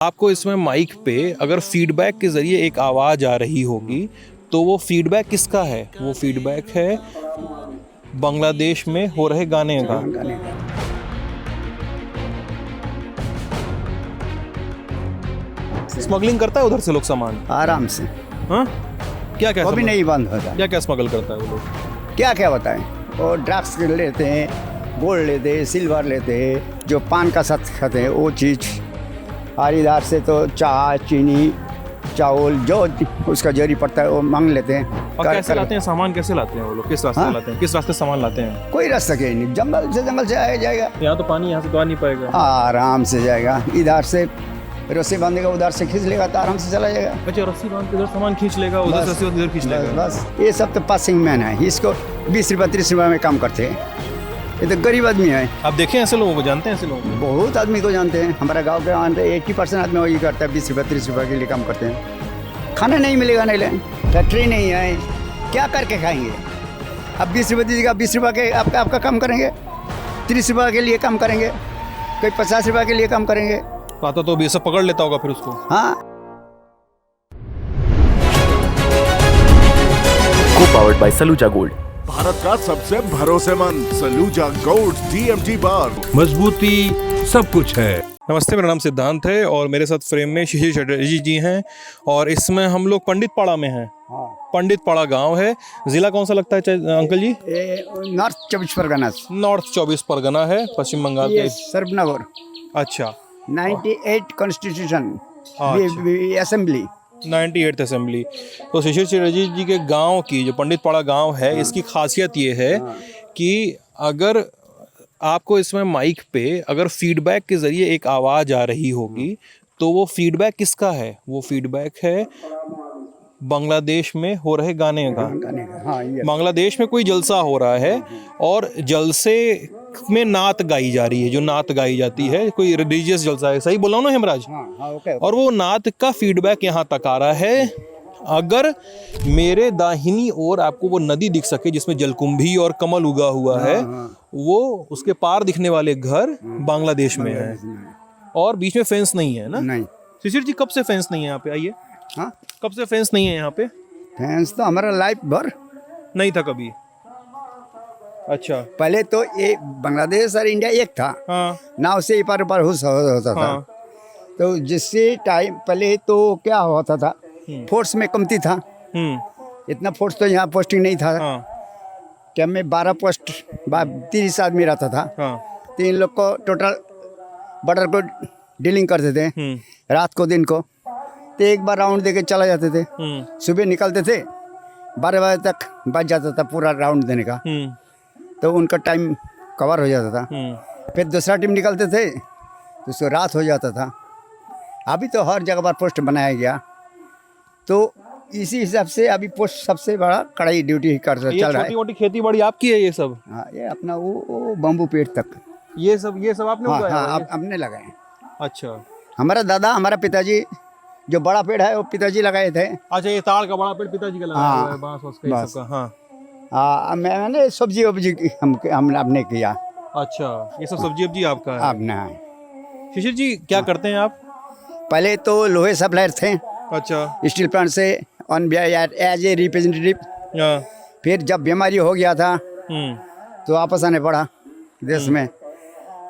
आपको इसमें माइक पे अगर फीडबैक के ज़रिए एक आवाज़ आ रही होगी तो वो फीडबैक किसका है? वो फीडबैक है बांग्लादेश में हो रहे गाने का। स्मगलिंग करता है उधर से लोग सामान? आराम से। हाँ, क्या क्या वो भी नहीं बंद होता। क्या क्या स्मगल करता है वो लोग? क्या क्या बताएं, वो ड्रग्स लेते हैं, गोल्ड लेते हैं, सिल्वर लेते हैं, जो पान का साथ खाते हैं वो चीज़। और इधर से तो चाय, चीनी, चावल जो उसका जरी पड़ता है वो मांग लेते हैं। और कैसे लाते हैं सामान? कैसे लाते हैं वो लोग? किस रास्ते लाते हैं? किस रास्ते सामान लाते हैं? कोई रास्ता कहीं नहीं, जंगल से आया जाएगा। यहाँ तो पानी यहाँ से तो आ नहीं पाएगा। आराम से जाएगा, इधर से रस्सी बांधेगा, उधर से खींच लेगा तो आराम से चला जाएगा। अच्छा, रस्सी बांध के इधर सामान खींच लेगा, उधर से रस्सी बांध के इधर खींच लेगा। बस ये सब तो पासिंग मैन है, इसको 20 रुपये 30 रुपये में काम करते हैं। ये तो गरीब आदमी है। आप देखें ऐसे लोगों को, जानते हैं ऐसे लोगों को? बहुत आदमी को जानते हैं, हमारा गांव के 80% आदमी वही करता है, 20 रुपये 30 रुपये के लिए काम करते हैं। खाना नहीं मिलेगा, नहीं ले फैक्ट्री नहीं है, क्या करके खाएंगे? अब 20 रुपये दीजिएगा, 20 रुपये के आपका काम करेंगे, 30 रुपये के लिए काम करेंगे, कोई 50 रुपये के लिए काम करेंगे। आता तो सब पकड़ लेता होगा फिर उसको। हाँ, को powered by Saluja gold. Bharat का सबसे भरोसेमंद सलूजा गोल्ड DMG बार, मजबूती सब कुछ है। नमस्ते, मेरा नाम सिद्धांत है और मेरे साथ फ्रेम में शिशिर चटर्जी जी हैं और इसमें हम लोग पंडित पाड़ा में हैं। पंडित पाड़ा गांव है। जिला कौन सा लगता है अंकल जी? नॉर्थ 24 परगना। नॉर्थ 24 परगना है, पश्चिम बंगाल के। सर्वनगर। अच्छा, 98 कॉन्स्टिट्यूशन अच्छा। असेंबली। 98th assembly. तो शिशिर चटर्जी जी के गांव की जो पंडित पाड़ा गांव है, इसकी खासियत ये है कि अगर आपको इसमें माइक पे अगर फीडबैक के ज़रिए एक आवाज़ आ रही होगी तो वो फीडबैक किसका है? वो फीडबैक है बांग्लादेश में हो रहे गाने का। बांग्लादेश में कोई जलसा हो रहा है और जलसे में नात गाई जा रही है, जो नात गाई जाती है, कोई रिलीजियस जलसा है। सही बोला हूं ना हेमराज? और वो नात का फीडबैक यहाँ तक आ रहा है। अगर मेरे दाहिनी ओर आपको वो नदी दिख सके जिसमें जलकुंभी और कमल उगा हुआ है, वो उसके पार दिखने वाले घर बांग्लादेश में है और बीच में फेंस नहीं है ना? नहीं। शिशिर जी, कब से फेंस नहीं है यहाँ पे? आइए। हाँ, कब से फेंस नहीं है यहाँ पे? फेंस तो हमारा लाइफ भर नहीं था कभी। अच्छा। पहले तो ये बांग्लादेश और इंडिया एक था। हाँ। नाव से इपार उपार होता था। हाँ। तो जिससे टाइम पहले तो क्या होता था, फोर्स में कमती था। इतना फोर्स तो यहाँ पोस्टिंग नहीं था। हाँ। क्या में 12 पोस्ट 30 आदमी रहता था। हाँ। 3 लोग को टोटल बॉर्डर को डीलिंग करते थे, रात को दिन को। तो एक बार राउंड देके चला जाते थे। सुबह निकलते थे, 12 बजे तक बच जाता था पूरा राउंड देने का। तो उनका टाइम कवर हो जाता था। फिर दूसरा टीम निकलते थे तो उसको रात हो जाता था। अभी तो हर जगह पर पोस्ट बनाया गया, तो इसी हिसाब से अभी पोस्ट सबसे बड़ा कड़ाई ड्यूटी कर चल रहा है। छोटी मोटी खेती बाड़ी आपकी है ये सब? हाँ, ये अपना वो बम्बू पेड़ तक ये सब आपने उगाया? हाँ, हमने लगाए। अच्छा। हमारा दादा, हमारा पिताजी, जो बड़ा पेड़ है वो पिताजी लगाए थे। अच्छा, ये ताड़ का बड़ा पेड़ पिताजी का लगाया हुआ है, बांस वास का ये सब का। हाँ। मैंने सब्जी वब्जी हमने किया। अच्छा, ये सब सब्जी वब्जी आपका है? आपने। शिशिर जी, क्या करते हैं आप? पहले तो लोहे सप्लायर थे। अच्छा। स्टील प्लांट से ऑन एज ए रिप्रेजेंटेटिव। फिर जब बीमारी हो गया था तो वापस आने पड़ा देश में।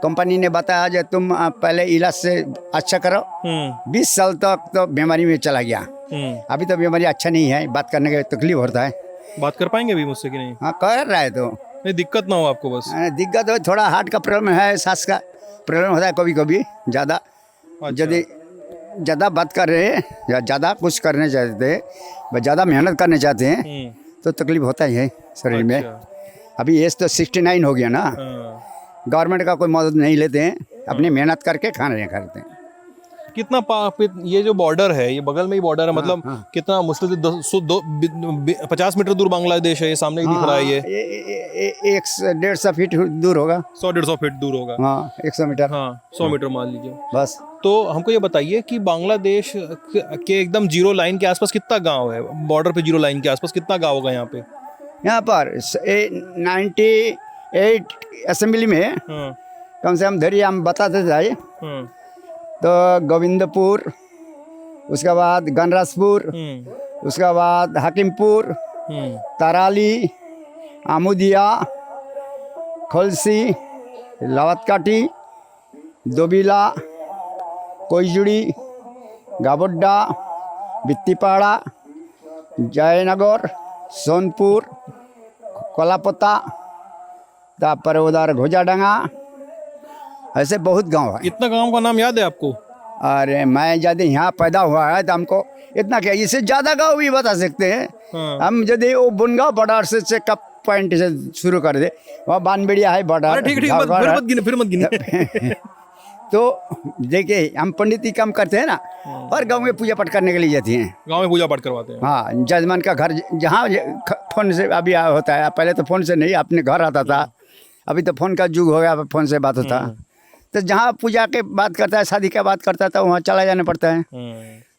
कंपनी ने बताया जो तुम पहले इलाज से अच्छा करो। 20 साल तक तो बीमारी में चला गया। अभी तो बीमारी अच्छा नहीं है, बात करने का तकलीफ होता है। बात कर पाएंगे अभी मुझसे कि नहीं? हाँ, कर रहा है। तो नहीं, दिक्कत ना हो आपको बस? दिक्कत हो, थोड़ा हार्ट का प्रॉब्लम है, सांस का प्रॉब्लम होता है कभी कभी ज़्यादा। यदि ज़्यादा बात कर रहे हैं या ज़्यादा कुछ करने चाहते हैं, ज़्यादा मेहनत करने चाहते हैं तो तकलीफ होता ही है शरीर में। अभी एज तो 69 हो गया ना। गवर्नमेंट का कोई मदद नहीं लेते हैं, अपनी मेहनत करके खाने करते हैं। कितना ये जो बॉर्डर है, ये बगल में ही बॉर्डर है, मतलब कितना मुश्किल से 50 मीटर दूर बांग्लादेश है। ये सामने ही दिख रहा है। ये 150 फीट दूर होगा। 100-150 फीट दूर होगा। हाँ, 100 मीटर। हाँ, 100 मीटर मान लीजिए बस। तो हमको ये बताइए कि बांग्लादेश के एकदम जीरो लाइन के आसपास कितना गांव है? बॉर्डर पे जीरो लाइन के आसपास कितना गांव होगा यहाँ पे? यहाँ पर 98 असेंबली में कम से कम धरिए हम बताते थे तो गोविंदपुर, उसके बाद गणराजपुर, उसके बाद हकीमपुर, तराली, आमुदिया, खोलसी, लावतकाटी, दोबिला, कोईजुड़ी, गाबोड्डा, बित्तीपाड़ा, जयनगर, सोनपुर, कोलापता, तापर उधर घोजाडंगा, ऐसे बहुत गांव है। इतना गांव का नाम याद है आपको? अरे मैं यदि यहाँ पैदा हुआ है तो हमको इतना क्या, इससे ज़्यादा गांव भी बता सकते हैं। हम यदि वो बुनगांव बॉर्डर से कप पॉइंट से शुरू कर दे, वहाँ बानबेड़िया है बॉर्डर। अरे ठीक फिर मत गिने तो देखिए हम पंडित ही काम करते हैं ना, और गांव में पूजा पाठ करने के लिए जाती हैं। गांव में पूजा पाठ करवाते हैं। हाँ, जजमान का घर जहाँ फोन से अभी होता है, पहले तो फोन से नहीं, अपने घर आता था। अभी तो फोन का युग हो गया, फोन से बात होता। तो जहाँ पूजा के बात करता है, शादी का बात करता है, तो वहाँ चला जाना पड़ता है।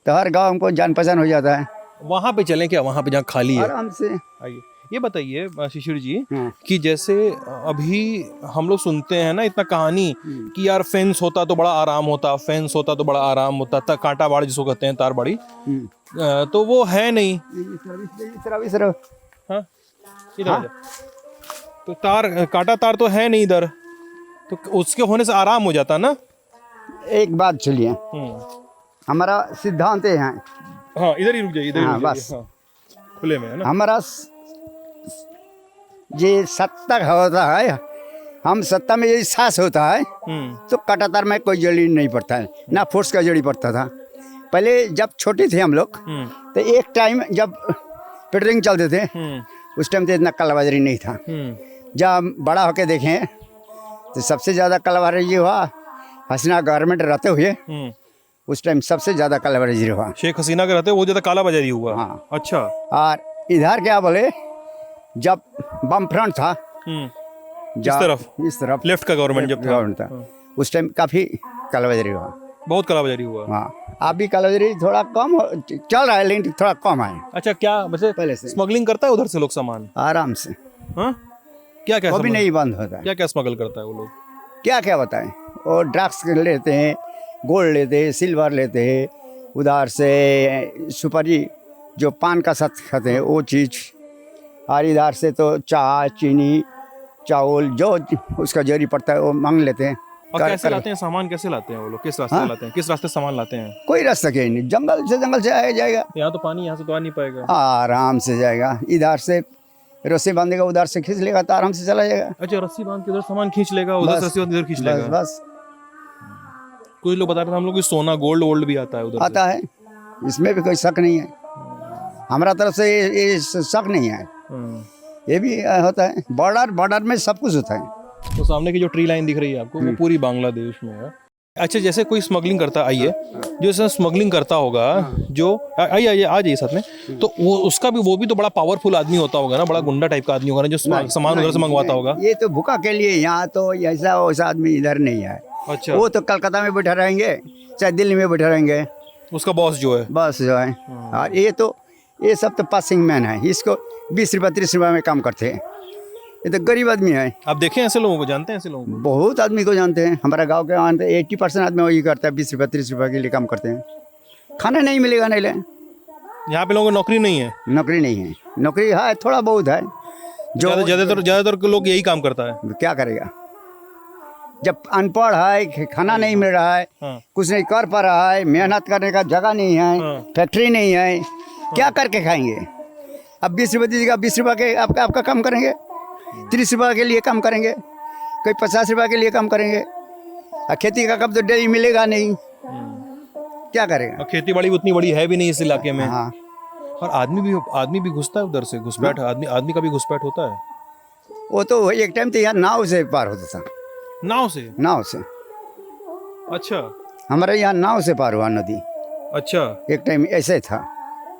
तो हर गाँव हमको जान पहचान हो जाता है। वहाँ पे चलें क्या, वहाँ पे जहाँ खाली है? आराम से। आइए, ये बताइए शिशिर जी कि जैसे अभी हम लोग सुनते हैं ना इतना कहानी कि यार फेंस होता तो बड़ा आराम होता, फेंस होता तो बड़ा आराम होता, कांटा बाड़ जिसको कहते हैं, तार बाड़ी, तो वो है नहीं। हाँ, इधर आ जा। तो तार, कांटा तार तो है नहीं इधर, तो उसके होने से आराम हो जाता ना। एक बात सुनिए, हमारा सिद्धांत है। हाँ, इधर ही रुक जाइए, इधर ही रुक बस। जाइए। हाँ, खुले में है ना। हमारा ये सत्ता होता है, हम सत्ता में यदि सांस होता है तो कांटातार में कोई जड़ी नहीं पड़ता है, ना फोर्स का जड़ी पड़ता था। पहले जब छोटे थे हम लोग, तो एक टाइम जब पेट्रोलिंग चलते थे, उस टाइम तो इतना कालाबाजारी नहीं था। जब बड़ा होके देखें तो सबसे ज़्यादा कालाबाजारी हुआ हसीना गवर्नमेंट रहते हुए, उस टाइम सबसे ज़्यादा कालाबाजारी हुआ। शेख हसीना के रहते वो ज़्यादा कालाबाजारी हुआ। हाँ। अच्छा। और इधर क्या बोले, जब बम फ्रंट था, इस तरफ लेफ्ट का गवर्नमेंट जब था, उस टाइम काफ़ी कालाबाजारी हुआ, बहुत कालाबाजारी हुआ। हाँ, अभी कालाबाजारी थोड़ा कम चल रहा है, लेकिन थोड़ा कम है। अच्छा, क्या वैसे पहले से स्मगलिंग करता है उधर से लोग सामान? आराम से। हाँ, क्या क्या वो भी नहीं बंद होता है। क्या क्या स्मगल करता है वो लोग? क्या क्या बताएं, वो ड्रग्स लेते हैं, गोल्ड लेते हैं, सिल्वर लेते हैं, उधर से सुपारी जो पान का साथ खाते हैं वो चीज़, और इधर से तो चाय, चीनी, चावल जो उसका जरूरी पड़ता है वो मांग लेते हैं। और कैसे लाते हैं सामान, कैसे लाते हैं वो लोग, किस रास्ते से लाते हैं, किस रास्ते सामान लाते हैं? कोई रास्ता क्या नहीं, जंगल से आया जाएगा। यहाँ तो पानी, यहाँ से तो आ नहीं पाएगा। आराम से जाएगा, इधर से रस्सी बांधेगा, उधर से खींच लेगा तो आराम से चला जाएगा। अच्छा, रस्सी बांध के उधर सामान खींच लेगा, उधर से रस्सी बांध इधर खींच लेगा। बस। कुछ लोग बता रहे थे हम लोग कि सोना, गोल्ड वोल्ड भी आता है उधर आता है, इसमें भी कोई शक नहीं है। हमारा तरफ से ये शक नहीं है। ये भी होता है, बॉर्डर में सब कुछ होता है। तो सामने की जो ट्री लाइन दिख रही है आपको, वो पूरी बांग्लादेश में है। अच्छा, जैसे कोई स्मगलिंग करता, आइए, जो इसमें स्मगलिंग करता होगा, जो आइए आ जाइए साथ में, तो वो उसका भी, वो भी तो बड़ा पावरफुल आदमी होता होगा ना, बड़ा गुंडा टाइप का आदमी होगा ना, जो सामान उधर से मंगवाता होगा। ये तो भूखा के लिए, यहाँ तो ऐसा वैसा आदमी इधर नहीं है। अच्छा। वो तो कलकत्ता में बैठा रहेंगे, चाहे दिल्ली में बैठा रहेंगे, उसका बॉस जो है, बस जो है। और ये सब तो पासिंग मैन है, इसको 20 रुपये 30 रुपये में काम करते हैं। ये तो गरीब आदमी है। आप देखें ऐसे लोगों को, जानते हैं ऐसे लोगों को? बहुत आदमी को जानते हैं, हमारा गांव के वहाँ 80% आदमी वही करता है, 20 रुपये 30 रुपये के लिए काम करते हैं। खाना नहीं मिलेगा नहीं ले, यहाँ पे लोगों को नौकरी नहीं है। नौकरी नहीं है, नौकरी है थोड़ा बहुत है, जो ज़्यादातर लोग यही काम करता है। क्या करेगा, जब अनपढ़ है, खाना नहीं मिल रहा है, कुछ नहीं कर पा रहा है, मेहनत करने का जगह नहीं है, फैक्ट्री नहीं है, क्या करके खाएंगे? अब 20 रुपये दीजिएगा, 20 रुपये के आपका काम करेंगे, 30 रुपये के लिए काम करेंगे, कोई 50 रुपये के लिए काम करेंगे। और खेती का कब तो डेली मिलेगा नहीं, क्या करेगा? खेती बाड़ी उतनी बड़ी है भी नहीं इस इलाके में। हाँ। और आदमी भी घुसता है उधर से, घुसपैठ आदमी का भी घुसपैठ होता है। वो तो एक टाइम तो यहाँ नाव से पार होता था। नाव से? अच्छा। हमारे यहाँ नाव से पार हुआ नदी। अच्छा। एक टाइम ऐसे था।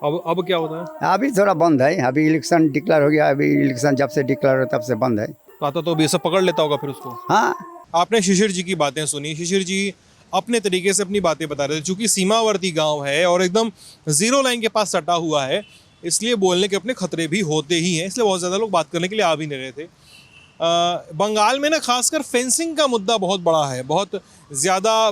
अब क्या होता है? अभी थोड़ा बंद है, अभी इलेक्शन डिक्लेयर हो गया, अभी इलेक्शन जब से डिक्लेयर हो तब से बंद है। तो ये सब पकड़ लेता होगा फिर उसको। हाँ। आपने शिशिर जी की बातें सुनी। शिशिर जी अपने तरीके से अपनी बातें बता रहे थे। चूंकि सीमावर्ती गांव है और एकदम जीरो लाइन के पास सटा हुआ है, इसलिए बोलने के अपने खतरे भी होते ही हैं, इसलिए बहुत ज़्यादा लोग बात करने के लिए आ भी नहीं रहे थे। बंगाल में ना खासकर फेंसिंग का मुद्दा बहुत बड़ा है, बहुत ज़्यादा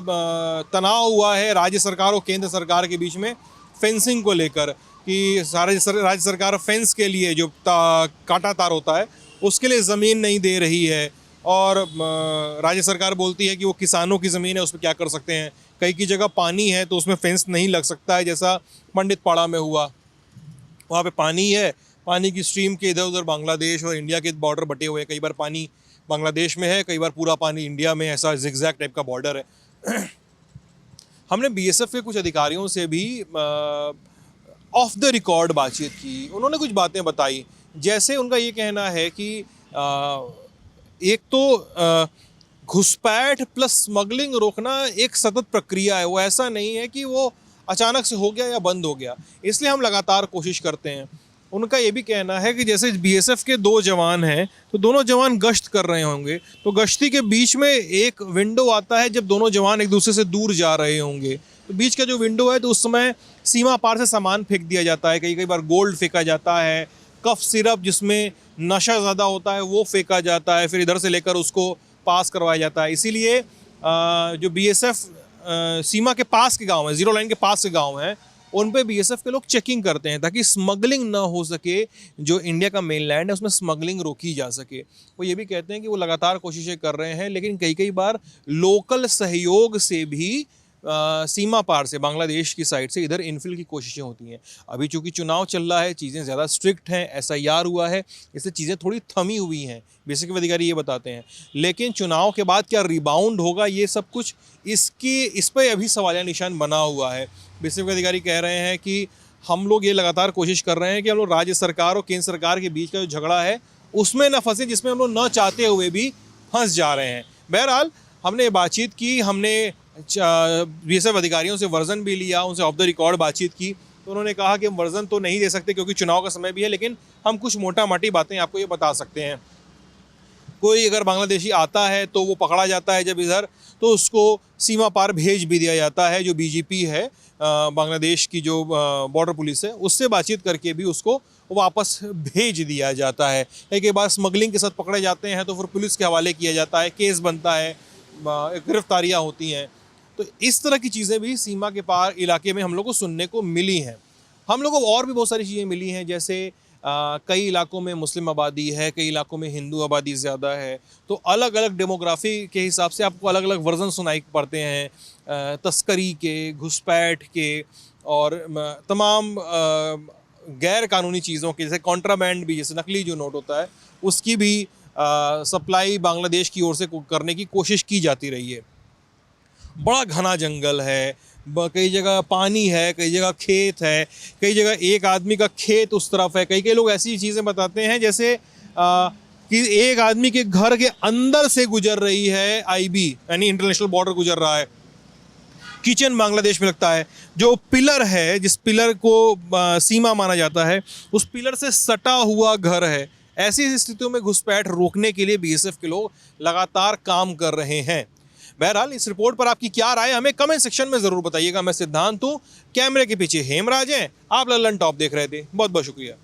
तनाव हुआ है राज्य सरकार और केंद्र सरकार के बीच में फेंसिंग को लेकर, कि राज्य सरकार फेंस के लिए जो काटा तार होता है उसके लिए ज़मीन नहीं दे रही है, और राज्य सरकार बोलती है कि वो किसानों की ज़मीन है, उस पर क्या कर सकते हैं। कई की जगह पानी है तो उसमें फेंस नहीं लग सकता है, जैसा पंडित पाड़ा में हुआ। वहाँ पे पानी है, पानी की स्ट्रीम के इधर उधर बांग्लादेश और इंडिया के बॉर्डर बटे हुए हैं। कई बार पानी बांग्लादेश में है, कई बार पूरा पानी इंडिया में, ऐसा जिगजैग टाइप का बॉर्डर है। हमने बीएसएफ के कुछ अधिकारियों से भी ऑफ द रिकॉर्ड बातचीत की, उन्होंने कुछ बातें बताई। जैसे उनका ये कहना है कि एक तो घुसपैठ प्लस स्मगलिंग रोकना एक सतत प्रक्रिया है, वो ऐसा नहीं है कि वो अचानक से हो गया या बंद हो गया, इसलिए हम लगातार कोशिश करते हैं। उनका ये भी कहना है कि जैसे बीएसएफ के 2 जवान हैं तो दोनों जवान गश्त कर रहे होंगे, तो गश्ती के बीच में एक विंडो आता है जब दोनों जवान एक दूसरे से दूर जा रहे होंगे, तो बीच का जो विंडो है तो उस समय सीमा पार से सामान फेंक दिया जाता है। कई बार गोल्ड फेंका जाता है, कफ सिरप जिसमें नशा ज़्यादा होता है वो फेंका जाता है, फिर इधर से लेकर उसको पास करवाया जाता है। इसीलिए जो बीएसएफ सीमा के पास के गांव हैं, जीरो लाइन के पास के गांव हैं, उन पे बीएसएफ के लोग चेकिंग करते हैं ताकि स्मगलिंग ना हो सके, जो इंडिया का मेनलैंड है उसमें स्मगलिंग रोकी जा सके। वो ये भी कहते हैं कि वो लगातार कोशिशें कर रहे हैं, लेकिन कई बार लोकल सहयोग से भी सीमा पार से बांग्लादेश की साइड से इधर इनफिल की कोशिशें होती हैं। अभी चूंकि चुनाव चल रहा है, चीज़ें ज़्यादा स्ट्रिक्ट हैं, एसआईआर हुआ है, इससे चीज़ें थोड़ी थमी हुई हैं, बेसिक अधिकारी ये बताते हैं। लेकिन चुनाव के बाद क्या रिबाउंड होगा, ये सब कुछ इस पर अभी सवालिया निशान बना हुआ है। बेसिक अधिकारी कह रहे हैं कि हम लोग ये लगातार कोशिश कर रहे हैं कि हम लोग राज्य सरकार और केंद्र सरकार के बीच का जो झगड़ा है उसमें न फंसे, जिसमें हम लोग न चाहते हुए भी फंस जा रहे हैं। बहरहाल हमने बातचीत की, हमने बीएसएफ अधिकारियों से वर्जन भी लिया, उनसे ऑफ द रिकॉर्ड बातचीत की, तो उन्होंने कहा कि हम वर्जन तो नहीं दे सकते क्योंकि चुनाव का समय भी है, लेकिन हम कुछ मोटा माटी बातें आपको ये बता सकते हैं। कोई अगर बांग्लादेशी आता है तो वो पकड़ा जाता है, जब इधर तो उसको सीमा पार भेज भी दिया जाता है। जो बीजीपी है बांग्लादेश की, जो बॉर्डर पुलिस है, उससे बातचीत करके भी उसको वापस भेज दिया जाता है। कई बार स्मगलिंग के साथ पकड़े जाते हैं तो फिर पुलिस के हवाले किया जाता है, केस बनता है, गिरफ्तारियाँ होती हैं। तो इस तरह की चीज़ें भी सीमा के पार इलाके में हम लोग को सुनने को मिली हैं। हम लोगों को और भी बहुत सारी चीज़ें मिली हैं, जैसे कई इलाकों में मुस्लिम आबादी है, कई इलाकों में हिंदू आबादी ज़्यादा है, तो अलग अलग डेमोग्राफी के हिसाब से आपको अलग अलग वर्जन सुनाई पड़ते हैं, तस्करी के, घुसपैठ के और तमाम गैर कानूनी चीज़ों के, जैसे कॉन्ट्राबैंड भी, जैसे नकली जो नोट होता है उसकी भी सप्लाई बांग्लादेश की ओर से करने की कोशिश की जाती रही है। बड़ा घना जंगल है, कई जगह पानी है, कई जगह खेत है, कई जगह एक आदमी का खेत उस तरफ है। कई लोग ऐसी चीज़ें बताते हैं जैसे कि एक आदमी के घर के अंदर से गुजर रही है आईबी, यानी इंटरनेशनल बॉर्डर गुजर रहा है। किचन बांग्लादेश में लगता है, जो पिलर है, जिस पिलर को सीमा माना जाता है, उस पिलर से सटा हुआ घर है। ऐसी स्थितियों में घुसपैठ रोकने के लिए बीएसएफ के लोग लगातार काम कर रहे हैं। बहरहाल इस रिपोर्ट पर आपकी क्या राय, हमें कमेंट सेक्शन में ज़रूर बताइएगा। मैं सिद्धांत हूँ, कैमरे के पीछे हेमराज हैं, आप लल्लन टॉप देख रहे थे। बहुत बहुत शुक्रिया।